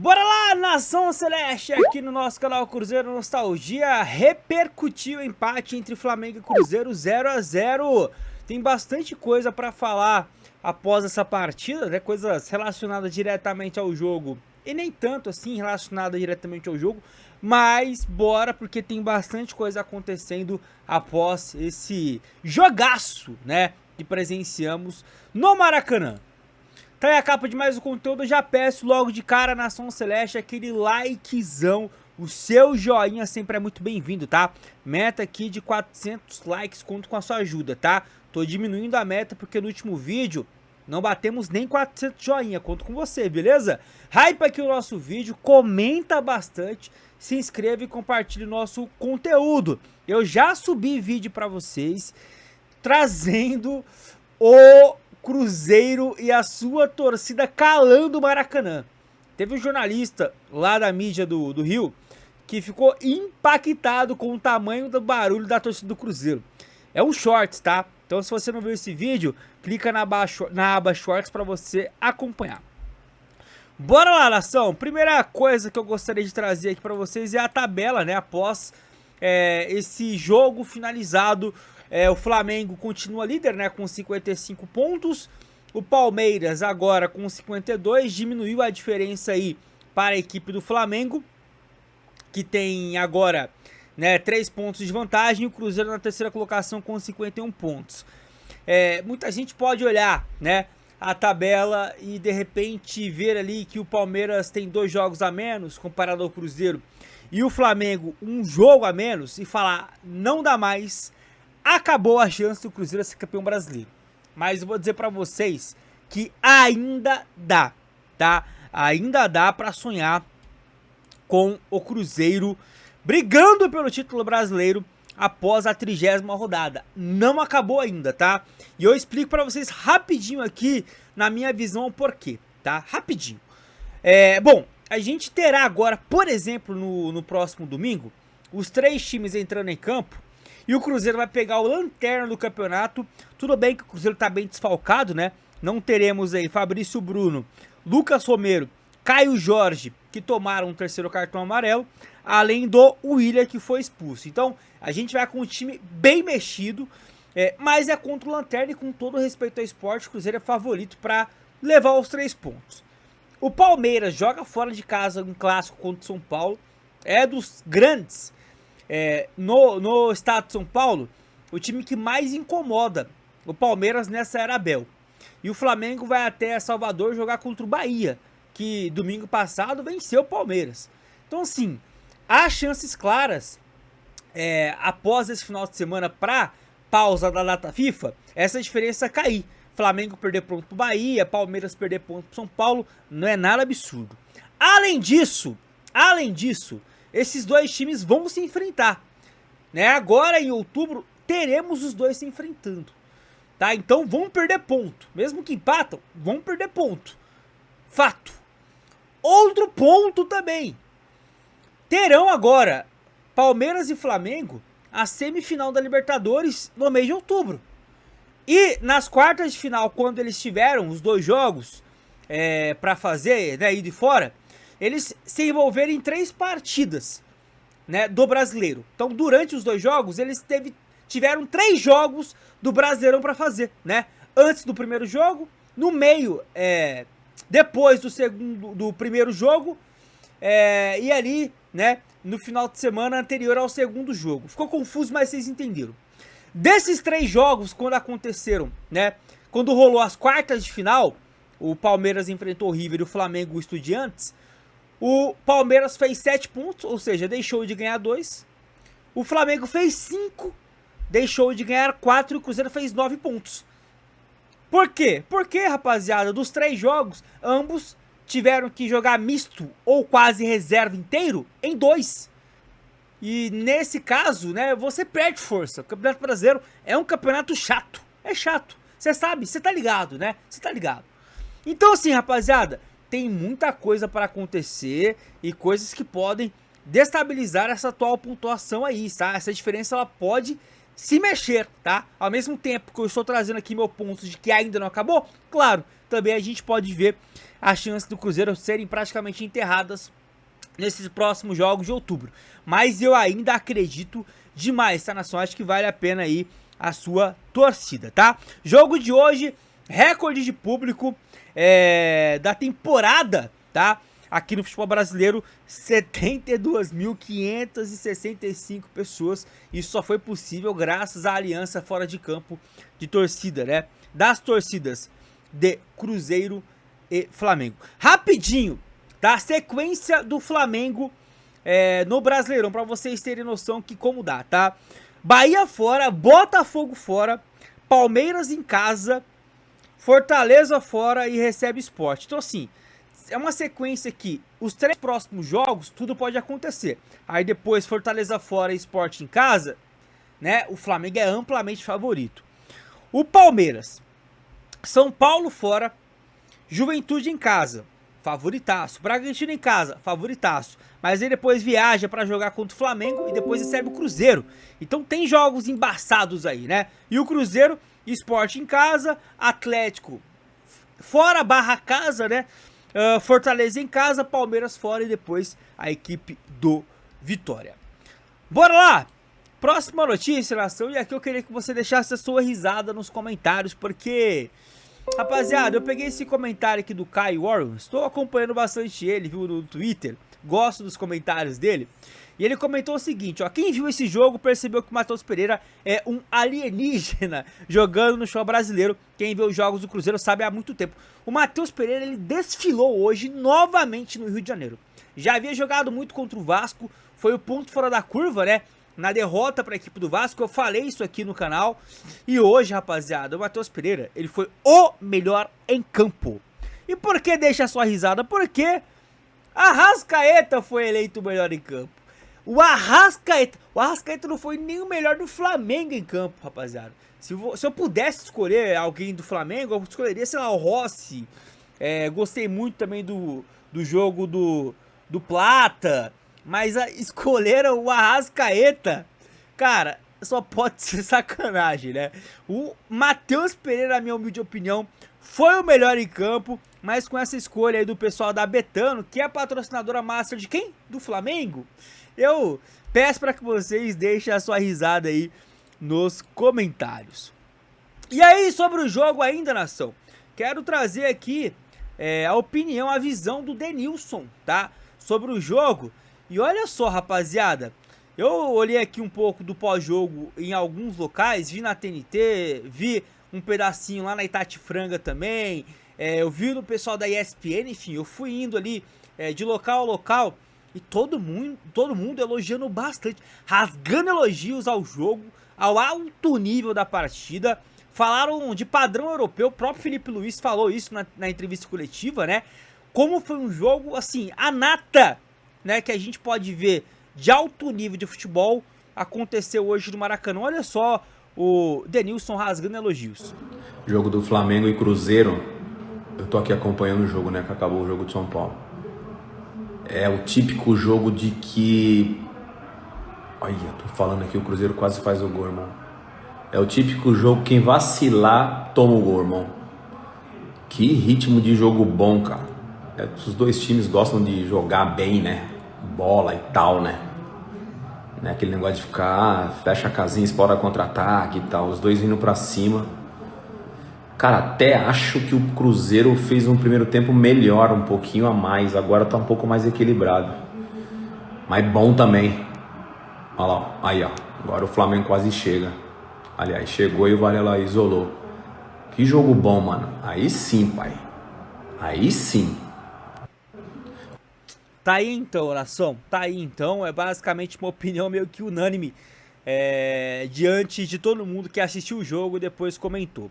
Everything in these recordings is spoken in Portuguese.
Bora lá, Nação Celeste, aqui no nosso canal Cruzeiro Nostalgia. Repercutiu o empate entre Flamengo e Cruzeiro 0 a 0. Tem bastante coisa pra falar após essa partida, né? Coisas relacionadas diretamente ao jogo e nem tanto assim relacionadas diretamente ao jogo. Mas bora, porque tem bastante coisa acontecendo após esse jogaço, né? Que presenciamos no Maracanã. Tá aí a capa de mais um conteúdo, eu já peço logo de cara, Nação Celeste, aquele likezão, o seu joinha sempre é muito bem-vindo, tá? Meta aqui de 400 likes, conto com a sua ajuda, tá? Tô diminuindo a meta porque no último vídeo não batemos nem 400 joinha, conto com você, beleza? Hype aqui o nosso vídeo, comenta bastante, se inscreva e compartilhe o nosso conteúdo. Eu já subi vídeo pra vocês, trazendo o Cruzeiro e a sua torcida calando o Maracanã. Teve um jornalista lá da mídia do Rio que ficou impactado com o tamanho do barulho da torcida do Cruzeiro. É um shorts, tá? Então se você não viu esse vídeo, clica na aba shorts para você acompanhar. Bora lá, nação! Primeira coisa que eu gostaria de trazer aqui para vocês é a tabela, né? Após esse jogo finalizado, o Flamengo continua líder, né, com 55 pontos. O Palmeiras agora com 52, diminuiu a diferença aí para a equipe do Flamengo, que tem agora, né, 3 pontos de vantagem. E o Cruzeiro na terceira colocação com 51 pontos. Muita gente pode olhar, né, a tabela e de repente ver ali que o Palmeiras tem 2 jogos a menos comparado ao Cruzeiro e o Flamengo um jogo a menos e falar, não dá mais. Acabou a chance do Cruzeiro ser campeão brasileiro. Mas eu vou dizer pra vocês que ainda dá, tá? Ainda dá pra sonhar com o Cruzeiro brigando pelo título brasileiro após a 30ª rodada. Não acabou ainda, tá? E eu explico pra vocês rapidinho aqui, na minha visão, o porquê, tá? Rapidinho. Bom, a gente terá agora, por exemplo, no próximo domingo, os 3 times entrando em campo. E o Cruzeiro vai pegar o lanterna do campeonato. Tudo bem que o Cruzeiro tá bem desfalcado, né? Não teremos aí Fabrício Bruno, Lucas Romero, Caio Jorge, que tomaram um 3º cartão amarelo, além do Willian, que foi expulso. Então, a gente vai com um time bem mexido, mas é contra o lanterna e com todo respeito ao esporte, o Cruzeiro é favorito para levar os 3 pontos. O Palmeiras joga fora de casa um clássico contra o São Paulo, é dos grandes. No estado de São Paulo, o time que mais incomoda o Palmeiras nessa era Abel. E o Flamengo vai até Salvador jogar contra o Bahia, que domingo passado venceu o Palmeiras. Então assim, há chances claras, após esse final de semana para pausa da data FIFA, essa diferença cair. Flamengo perder ponto pro Bahia, Palmeiras perder ponto pro São Paulo, não é nada absurdo. Além disso, esses 2 times vão se enfrentar, né? Agora em outubro teremos os 2 se enfrentando, tá? Então vão perder ponto, mesmo que empatam, vão perder ponto, fato. Outro ponto também, terão agora Palmeiras e Flamengo a semifinal da Libertadores no mês de outubro. E nas quartas de final, quando eles tiveram os 2 jogos para fazer, né, ida e fora, eles se envolveram em 3 partidas, né, do Brasileiro. Então, durante os 2 jogos, eles tiveram 3 jogos do Brasileirão para fazer, né? Antes do primeiro jogo, no meio, depois do primeiro jogo, e ali, né, no final de semana anterior ao segundo jogo. Ficou confuso, mas vocês entenderam. Desses 3 jogos, quando aconteceram, né, quando rolou as quartas de final, o Palmeiras enfrentou o River e o Flamengo o Estudiantes. O Palmeiras fez 7 pontos, ou seja, deixou de ganhar 2. O Flamengo fez 5, deixou de ganhar 4 e o Cruzeiro fez 9 pontos. Por quê? Porque, rapaziada, dos 3 jogos, ambos tiveram que jogar misto ou quase reserva inteiro em 2. E nesse caso, né, você perde força. O Campeonato Brasileiro é um campeonato chato. É chato. Você sabe, você tá ligado, né? Você tá ligado. Então assim, rapaziada, tem muita coisa para acontecer e coisas que podem destabilizar essa atual pontuação aí, tá? Essa diferença ela pode se mexer, tá? Ao mesmo tempo que eu estou trazendo aqui meu ponto de que ainda não acabou, claro, também a gente pode ver as chances do Cruzeiro serem praticamente enterradas nesses próximos jogos de outubro. Mas eu ainda acredito demais, tá, nação? Acho que vale a pena aí a sua torcida, tá? Jogo de hoje, recorde de público da temporada, tá? Aqui no futebol brasileiro, 72.565 pessoas. Isso só foi possível graças à aliança fora de campo de torcida, né? Das torcidas de Cruzeiro e Flamengo. Rapidinho, tá? Sequência do Flamengo no Brasileirão, pra vocês terem noção que como dá, tá? Bahia fora, Botafogo fora, Palmeiras em casa, Fortaleza fora e recebe Sport. Então assim, é uma sequência que os 3 próximos jogos, tudo pode acontecer. Aí depois Fortaleza fora e Sport em casa, né? O Flamengo é amplamente favorito. O Palmeiras, São Paulo fora, Juventude em casa, favoritaço. Bragantino em casa, favoritaço. Mas aí depois viaja pra jogar contra o Flamengo e depois recebe o Cruzeiro. Então tem jogos embaçados aí, né? E o Cruzeiro, Sport em casa, Atlético fora barra casa, né? Fortaleza em casa, Palmeiras fora e depois a equipe do Vitória. Bora lá! Próxima notícia, nação, e aqui eu queria que você deixasse a sua risada nos comentários, porque, rapaziada, eu peguei esse comentário aqui do Kai Warren, estou acompanhando bastante ele, viu, no Twitter, gosto dos comentários dele, e ele comentou o seguinte, ó, quem viu esse jogo percebeu que o Matheus Pereira é um alienígena jogando no futebol brasileiro. Quem vê os jogos do Cruzeiro sabe há muito tempo. O Matheus Pereira, ele desfilou hoje novamente no Rio de Janeiro. Já havia jogado muito contra o Vasco, foi o ponto fora da curva, né? Na derrota para a equipe do Vasco, eu falei isso aqui no canal. E hoje, rapaziada, o Matheus Pereira, ele foi o melhor em campo. E por que deixa a sua risada? Porque Arrascaeta foi eleito o melhor em campo. O Arrascaeta não foi nem o melhor do Flamengo em campo, rapaziada. Se eu pudesse escolher alguém do Flamengo, eu escolheria, sei lá, o Rossi. Gostei muito também do jogo do Plata. Mas escolheram o Arrascaeta. Cara, só pode ser sacanagem, né? O Matheus Pereira, na minha humilde opinião, foi o melhor em campo. Mas com essa escolha aí do pessoal da Betano, que é a patrocinadora master de quem? Do Flamengo. Eu peço para que vocês deixem a sua risada aí nos comentários. E aí, sobre o jogo ainda, nação, quero trazer aqui a opinião, a visão do Denilson, tá? Sobre o jogo. E olha só, rapaziada, eu olhei aqui um pouco do pós-jogo em alguns locais, vi na TNT, vi um pedacinho lá na Itatifranga também, eu vi no pessoal da ESPN, enfim, eu fui indo ali de local a local. E todo mundo elogiando bastante, rasgando elogios ao jogo, ao alto nível da partida. Falaram de padrão europeu, o próprio Felipe Luiz falou isso na entrevista coletiva, né? Como foi um jogo, assim, a nata, né, que a gente pode ver de alto nível de futebol aconteceu hoje no Maracanã. Olha só o Denilson rasgando elogios. Jogo do Flamengo e Cruzeiro, eu tô aqui acompanhando o jogo, né, que acabou o jogo de São Paulo. É o típico jogo de que... Olha, tô falando aqui, o Cruzeiro quase faz o gol, irmão. É o típico jogo, quem vacilar, toma o gol, irmão. Que ritmo de jogo bom, cara. Os dois times gostam de jogar bem, né? Bola e tal, né? Não é aquele negócio de ficar, fecha a casinha, explora contra-ataque e tal. Os dois indo pra cima. Cara, até acho que o Cruzeiro fez um primeiro tempo melhor, um pouquinho a mais. Agora tá um pouco mais equilibrado. Mas bom também. Olha lá, aí ó. Agora o Flamengo quase chega. Aliás, chegou e o Varela isolou. Que jogo bom, mano. Aí sim, pai. Aí sim. Tá aí então, nação. Tá aí então. É basicamente uma opinião meio que unânime. Diante de todo mundo que assistiu o jogo e depois comentou.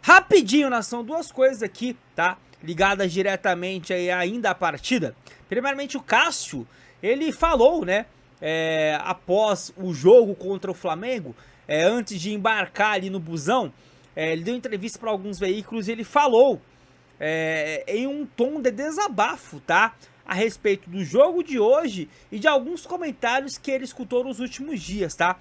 Rapidinho, nação, duas coisas aqui, tá? Ligadas diretamente aí ainda à partida. Primeiramente o Cássio, ele falou, né? Após o jogo contra o Flamengo, antes de embarcar ali no busão, ele deu entrevista para alguns veículos e ele falou em um tom de desabafo, tá? A respeito do jogo de hoje e de alguns comentários que ele escutou nos últimos dias, tá?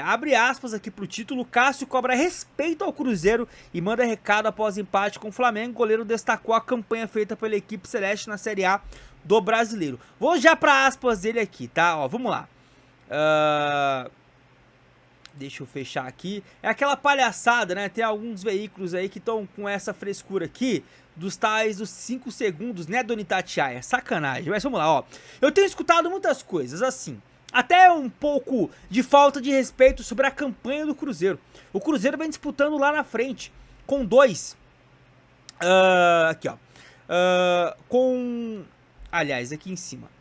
Abre aspas aqui pro título: Cássio cobra respeito ao Cruzeiro e manda recado após empate com o Flamengo. O goleiro destacou a campanha feita pela equipe celeste na Série A do Brasileiro. Vou já pra aspas dele aqui, tá? Ó, vamos lá. Deixa eu fechar aqui. É aquela palhaçada, né? Tem alguns veículos aí que estão com essa frescura aqui dos 5 segundos, né, Dona Itatiaia? Sacanagem. Mas vamos lá, ó. Eu tenho escutado muitas coisas assim, até um pouco de falta de respeito sobre a campanha do Cruzeiro. O Cruzeiro vem disputando lá na frente com dois. Aqui, ó. Aliás, aqui em cima.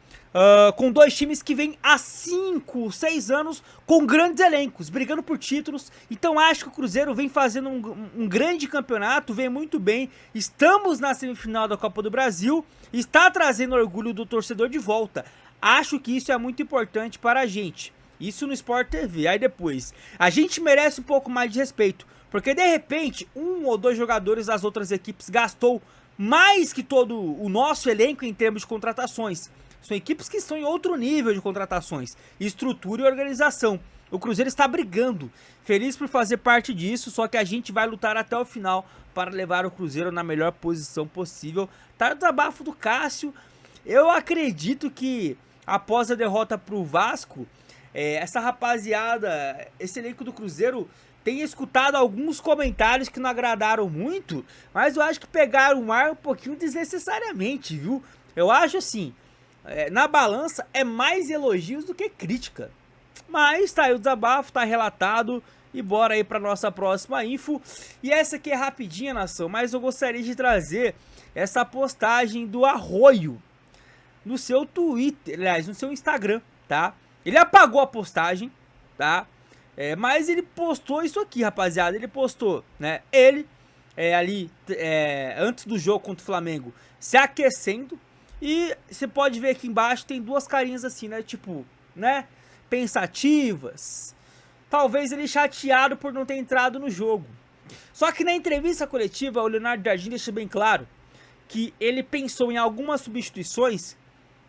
Com dois times que vêm há 5, 6 anos com grandes elencos, brigando por títulos. Então acho que o Cruzeiro vem fazendo um grande campeonato, vem muito bem. Estamos na semifinal da Copa do Brasil, está trazendo orgulho do torcedor de volta. Acho que isso é muito importante para a gente. Isso no Sport TV. Aí depois, a gente merece um pouco mais de respeito, porque de repente 1 ou 2 jogadores das outras equipes gastou mais que todo o nosso elenco em termos de contratações. São equipes que estão em outro nível de contratações, estrutura e organização. O Cruzeiro está brigando, feliz por fazer parte disso, só que a gente vai lutar até o final para levar o Cruzeiro na melhor posição possível. Tá o desabafo do Cássio. Eu acredito que após a derrota para o Vasco, essa rapaziada, esse elenco do Cruzeiro tem escutado alguns comentários que não agradaram muito, mas eu acho que pegaram o ar um pouquinho desnecessariamente, viu? Eu acho assim, na balança é mais elogios do que crítica. Mas tá aí o desabafo, tá relatado. E bora aí pra nossa próxima info. E essa aqui é rapidinha, nação, mas eu gostaria de trazer essa postagem do Arroio no seu Twitter, aliás, no seu Instagram, tá? Ele apagou a postagem, tá? Mas ele postou isso aqui, rapaziada. Ele postou, né? Ele ali antes do jogo contra o Flamengo, se aquecendo. E você pode ver aqui embaixo tem 2 carinhas assim, né? Tipo, né? Pensativas. Talvez ele chateado por não ter entrado no jogo. Só que na entrevista coletiva, o Leonardo Jardim deixa bem claro que ele pensou em algumas substituições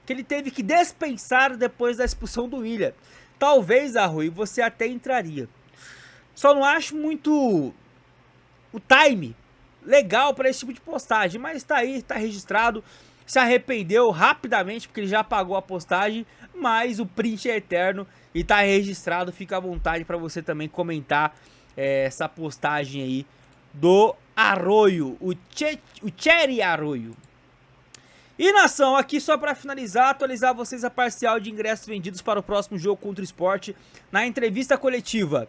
que ele teve que dispensar depois da expulsão do William. Talvez, Arroio, você até entraria. Só não acho muito o time legal para esse tipo de postagem, mas tá aí, tá registrado. Se arrependeu rapidamente porque ele já apagou a postagem, mas o print é eterno e tá registrado. Fica à vontade para você também comentar essa postagem aí do Arroio, o Cherry Arroio. E nação, aqui só para finalizar, atualizar vocês a parcial de ingressos vendidos para o próximo jogo contra o Sport. Na entrevista coletiva,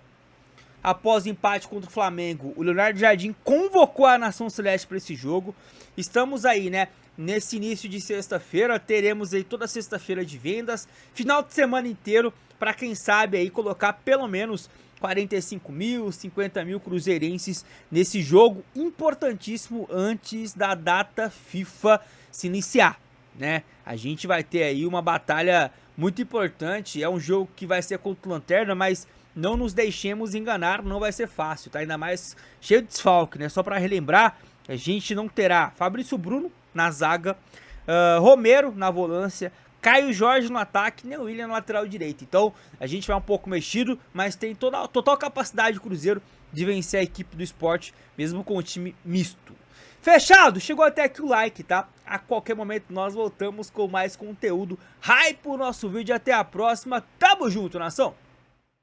após o empate contra o Flamengo, o Leonardo Jardim convocou a Nação Celeste para esse jogo. Estamos aí, né, nesse início de sexta-feira, teremos aí toda sexta-feira de vendas, final de semana inteiro, para quem sabe aí colocar pelo menos 45 mil, 50 mil cruzeirenses nesse jogo importantíssimo antes da data FIFA se iniciar, né? A gente vai ter aí uma batalha muito importante, é um jogo que vai ser contra o Lanterna, mas não nos deixemos enganar, não vai ser fácil, tá? Ainda mais cheio de desfalque, né? Só para relembrar, a gente não terá Fabrício Bruno na zaga, Romero na volância, Caio Jorge no ataque, nem o William no lateral direito. Então a gente vai um pouco mexido, mas tem total capacidade do Cruzeiro de vencer a equipe do Sport, mesmo com o time misto. Fechado? Chegou até aqui o like, tá? A qualquer momento nós voltamos com mais conteúdo. Hype o nosso vídeo, até a próxima. Tamo junto, nação!